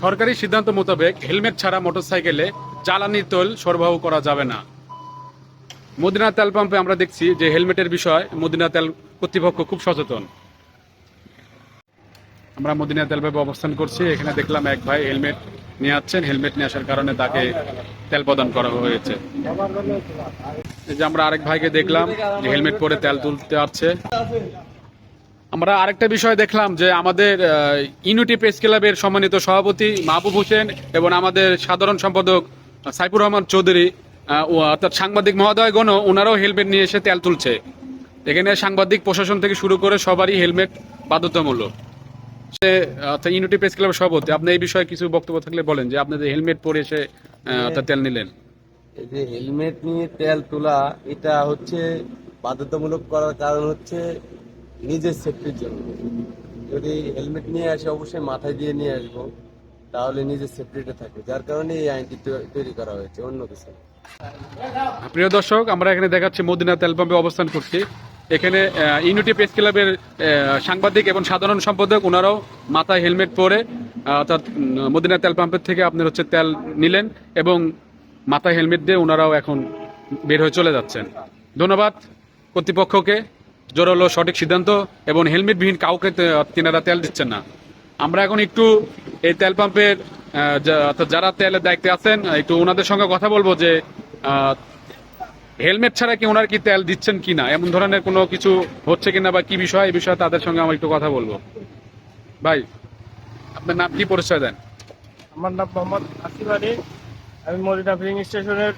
সরকারি সিদ্ধান্ত মোতাবেক হেলমেট ছাড়া মোটরসাইকেলে জ্বালানি তেল সরবরাহ করা যাবে না। মদিনা তেল পাম্পে আমরা দেখছি যে হেলমেটের বিষয় মদিনা তেল কর্তৃপক্ষ খুব সচেতন। আমরা মদিনা তেল পাম্পে অবস্থান করছি, এখানে দেখলাম এক ভাই হেলমেট নিয়ে আসছেন, হেলমেট নিয়ে আসার কারণে তাকে তেল প্রদান করা হয়েছে। এই যে আমরা আরেক ভাইকে দেখলাম যে হেলমেট পরে তেল তুলতে আসছে। আমরা আরেকটা বিষয় দেখলাম যে আমাদের ইউনিটি প্রেস ক্লাবের সম্মানিত সভাপতি মাহবুব হোসেন এবং আমাদের সাধারণ সম্পাদক সাইফুর রহমান চৌধুরী অর্থাৎ সাংবাদিক মহোদয়গণ ওনারাও হেলমেট নিয়ে এসে তেল তুলছে। এখানে সাংবাদিক প্রশাসন থেকে শুরু করে সবারই হেলমেট বাধ্যতামূলক। সে অর্থাৎ ইউনিটি প্রেস ক্লাবের সভাপতি, আপনি এই বিষয়ে কিছু বক্তব্য থাকলে বলেন যে আপনাদের হেলমেট পরে এসে তেল নিলেন। এই যে হেলমেট নিয়ে তেল তোলা, এটা হচ্ছে বাধ্যতামূলক করার কারণ হচ্ছে নিজের সেফটির জন্য। যদি হেলমেট নিয়ে আসে অবশ্যই মাথায় দিয়ে নিয়ে আসবো, তাহলে নিজের সেফটিটা থাকে, যার কারণে এই আইনটি তৈরি করা হয়েছে, অন্য কিছু না। প্রিয় দর্শক, আমরা এখানে দেখাচ্ছি মদিনা তেল পাম্পে অবস্থান করছি। এখানে ইউনিটি প্রেস ক্লাবের সাংবাদিক এবং সাধারণ সম্পাদক ওনারাও মাথায় হেলমেট পরে অর্থাৎ মদিনা তেল পাম্পের থেকে আপনার হচ্ছে তেল নিলেন এবং মাথায় হেলমেট দিয়ে ওনারাও এখন বের হয়ে চলে যাচ্ছেন। ধন্যবাদ কর্তৃপক্ষকে, জোরালো সঠিক সিদ্ধান্ত, এবং হেলমেটবিহীন কাউকে তিনারা তেল দিচ্ছেন না। আমরা এখন একটু এই তেল পাম্পের অর্থাৎ যারা তেলের দায়িত্বে আছেন একটু ওনাদের সঙ্গে কথা বলবো যে হেলমেট ছাড়া কি ওনার কি তেল দিচ্ছেন কিনা, এমন ধরনের কোনো কিছু হচ্ছে কিনা বা কি বিষয়, এই বিষয়ে তাদের সঙ্গে আমরা একটু কথা বলবো। ভাই, আপনার নাম কি, পরিচয় দেন? আমার নাম মোহাম্মদ আসিফ আলী। আমি মদিনা ফিলিং স্টেশনের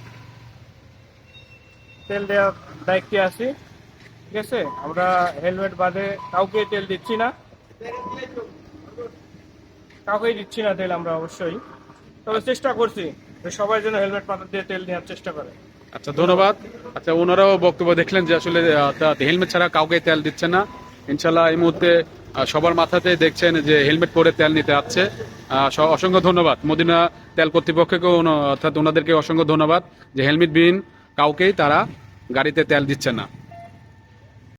তেল দেওয়ার দায়িত্বে আছি। ঠিক আছে, আমরা হেলমেট বাদে কাউকে তেল দিচ্ছি না, কাউকেই দিচ্ছি না তেল আমরা অবশ্যই। তবে চেষ্টা করছি যে সবাই যেন হেলমেট মাথা দিয়ে তেল নেওয়ার চেষ্টা করে। আচ্ছা, ধন্যবাদ। আচ্ছা, ওনারাও বক্তব্য দেখলেন যে আসলে হেলমেট ছাড়া কাউকে তেল দিচ্ছে না। ইনশাল্লাহ এই মুহূর্তে সবার মাথাতে দেখছেন যে হেলমেট পরে তেল নিতে আসছে। অসংখ্য ধন্যবাদ মদিনা তেল কর্তৃপক্ষকেও, অর্থাৎ ওনাদেরকে অসংখ্য ধন্যবাদ যে হেলমেটবিহীন কাউকেই তারা গাড়িতে তেল দিচ্ছে না।